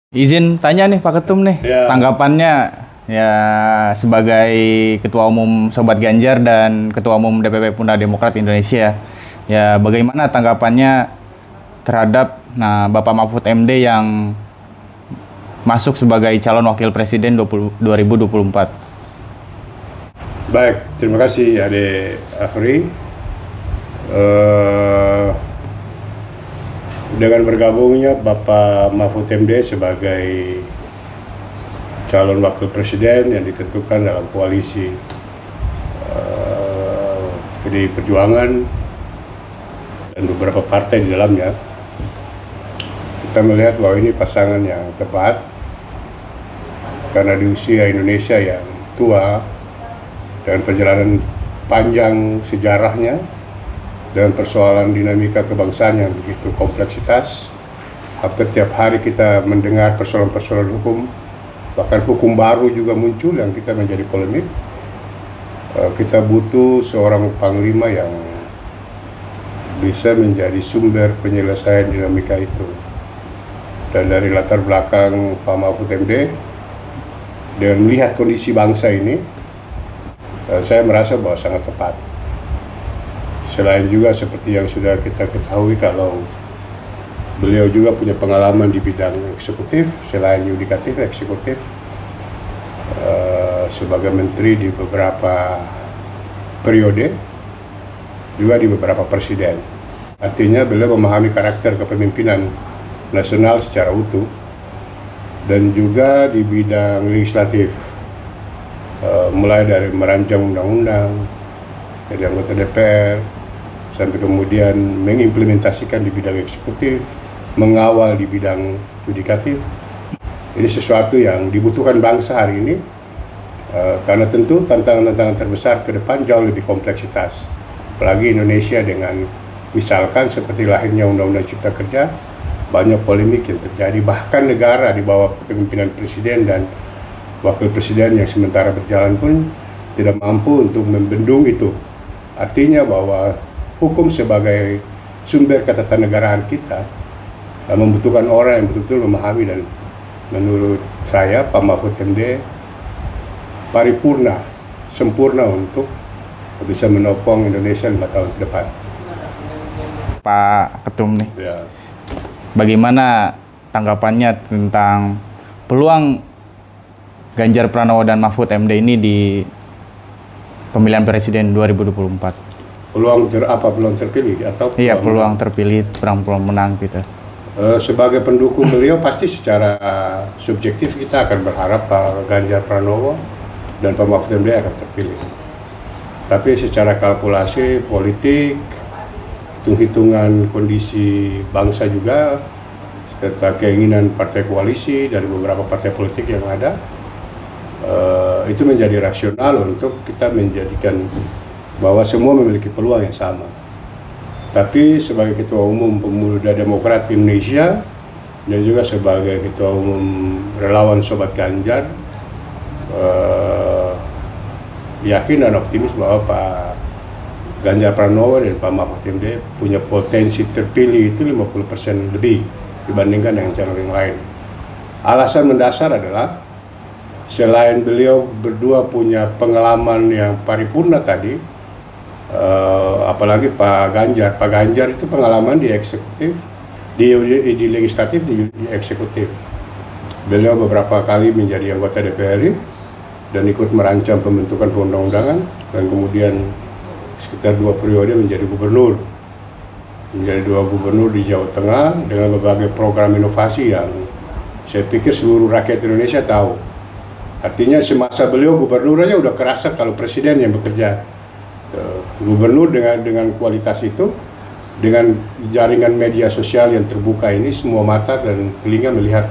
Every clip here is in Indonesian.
Izin tanya nih Pak Ketum nih, Ya, tanggapannya ya sebagai Ketua Umum Sobat Ganjar dan Ketua Umum DPP Pemuda Demokrat Indonesia. Ya bagaimana tanggapannya terhadap Bapak Mahfud MD yang masuk sebagai calon wakil presiden 2024? baik. Terima kasih Ade Afri. Dengan bergabungnya Bapak Mahfud MD sebagai calon wakil presiden yang ditentukan dalam koalisi PDI Perjuangan dan beberapa partai di dalamnya, kita melihat bahwa ini pasangan yang tepat karena di usia Indonesia yang tua dan perjalanan panjang sejarahnya dan persoalan dinamika kebangsaan yang begitu kompleksitas. Hampir tiap hari kita mendengar persoalan-persoalan hukum, bahkan hukum baru juga muncul yang kita menjadi polemik. Kita butuh seorang panglima yang bisa menjadi sumber penyelesaian dinamika itu. Dan dari latar belakang Pak Mahfud MD, dengan melihat kondisi bangsa ini, saya merasa bahwa sangat tepat. Selain juga seperti yang sudah kita ketahui kalau beliau juga punya pengalaman di bidang eksekutif, selain yudikatif, eksekutif, sebagai menteri di beberapa periode, juga di beberapa presiden. Artinya beliau memahami karakter kepemimpinan nasional secara utuh, dan juga di bidang legislatif, mulai dari merancang undang-undang, jadi anggota DPR, sampai kemudian mengimplementasikan di bidang eksekutif, mengawal di bidang yudikatif. Ini sesuatu yang dibutuhkan bangsa hari ini, karena tentu tantangan-tantangan terbesar ke depan jauh lebih kompleksitas. Apalagi Indonesia dengan misalkan seperti lahirnya Undang-Undang Cipta Kerja, banyak polemik yang terjadi, bahkan negara di bawah kepemimpinan presiden dan wakil presiden yang sementara berjalan pun tidak mampu untuk membendung itu. Artinya bahwa hukum sebagai sumber ketatanegaraan kita membutuhkan orang yang betul-betul memahami, dan menurut saya Pak Mahfud MD paripurna, sempurna untuk bisa menopang Indonesia 5 tahun ke depan. Pak Ketum nih, Ya. bagaimana tanggapannya tentang peluang Ganjar Pranowo dan Mahfud MD ini di pemilihan presiden 2024? Peluang terpilih atau Iya, peluang terpilih, peluang menang gitu. sebagai pendukung beliau pasti secara subjektif kita akan berharap Pak Ganjar Pranowo dan Pak Mahfud MD akan terpilih. Tapi secara kalkulasi politik, hitung-hitungan kondisi bangsa juga, serta keinginan partai koalisi dari beberapa partai politik yang ada, itu menjadi rasional untuk kita menjadikan bahwa semua memiliki peluang yang sama. Tapi sebagai Ketua Umum Pemuda Demokrat Indonesia dan juga sebagai Ketua Umum Relawan Sobat Ganjar, yakin dan optimis bahwa Pak Ganjar Pranowo dan Pak Mahfud MD punya potensi terpilih itu 50% lebih dibandingkan dengan calon yang lain. Alasan mendasar adalah selain beliau berdua punya pengalaman yang paripurna tadi, apalagi Pak Ganjar itu pengalaman di eksekutif, di legislatif, di eksekutif. Beliau beberapa kali menjadi anggota DPR dan ikut merancang pembentukan perundang-undangan, dan kemudian sekitar 2 periode menjadi gubernur. Menjadi 2 gubernur di Jawa Tengah dengan berbagai program inovasi yang saya pikir seluruh rakyat Indonesia tahu. Artinya semasa beliau gubernur aja udah kerasa kalau presiden yang bekerja. Gubernur dengan kualitas itu, dengan jaringan media sosial yang terbuka ini, semua mata dan telinga melihat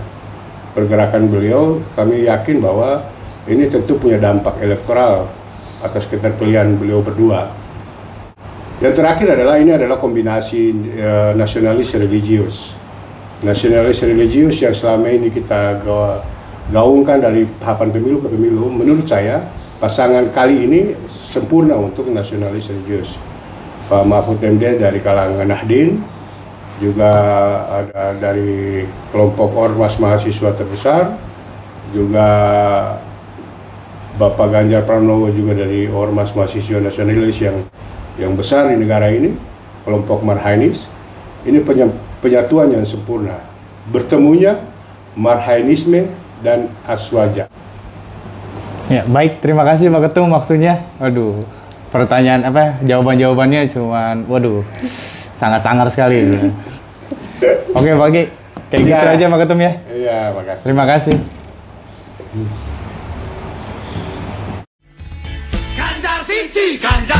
pergerakan beliau, kami yakin bahwa ini tentu punya dampak elektoral atas keterpilihan beliau berdua. Yang terakhir adalah ini adalah kombinasi nasionalis religius. Nasionalis religius yang selama ini kita gaungkan dari tahapan pemilu ke pemilu, menurut saya pasangan kali ini sempurna untuk nasionalis religius. Pak Mahfud MD dari kalangan Nahdien, juga ada dari kelompok ormas mahasiswa terbesar, juga Bapak Ganjar Pranowo juga dari ormas mahasiswa nasionalis yang besar di negara ini, kelompok Marhainis. Ini penyatuan yang sempurna, bertemunya Marhainisme dan Aswaja. Ya, baik, terima kasih Pak Ketum waktunya. Waduh, pertanyaan jawaban-jawabannya cuman sangat sangar sekali. Oke, Pak Ki. Kayak gitu aja Pak Ketum ya. Iya, makasih. Terima kasih. Ganjar siji, Ganjar